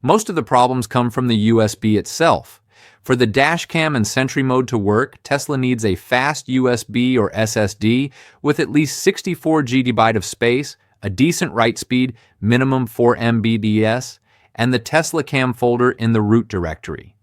Most of the problems come from the USB itself. For the Dashcam and Sentry mode to work, Tesla needs a fast USB or SSD with at least 64 GB of space, a decent write speed, minimum 4 Mbps, and the Tesla Cam folder in the root directory.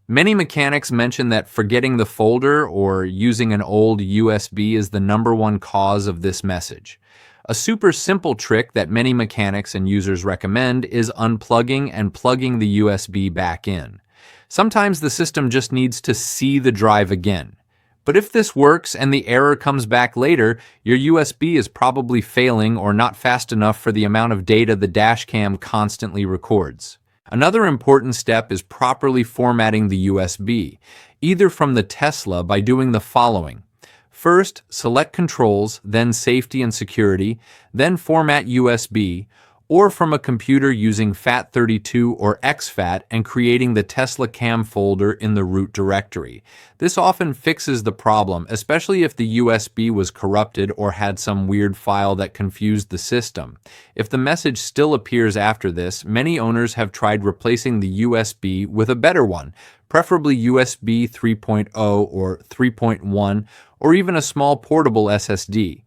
Many mechanics mention that forgetting the folder or using an old USB is the #1 cause of this message. A super simple trick that many mechanics and users recommend is unplugging and plugging the USB back in. Sometimes the system just needs to see the drive again. But if this works and the error comes back later, your USB is probably failing or not fast enough for the amount of data the Dashcam constantly records. Another important step is properly formatting the USB, either from the Tesla by doing the following. First, select Controls, then Safety and Security, then Format USB, or from a computer using FAT32 or exFAT and creating the Tesla Cam folder in the root directory. This often fixes the problem, especially if the USB was corrupted or had some weird file that confused the system. If the message still appears after this, many owners have tried replacing the USB with a better one, preferably USB 3.0 or 3.1, or even a small portable SSD.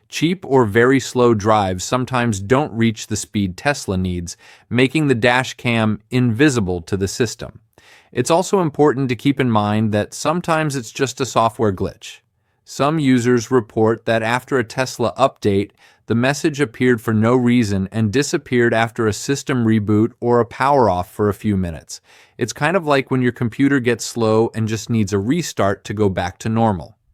Cheap or very slow drives sometimes don't reach the speed Tesla needs, making the Dashcam invisible to the system. It's also important to keep in mind that sometimes it's just a software glitch. Some users report that after a Tesla update, the message appeared for no reason and disappeared after a system reboot or a power off for a few minutes. It's kind of like when your computer gets slow and just needs a restart to go back to normal.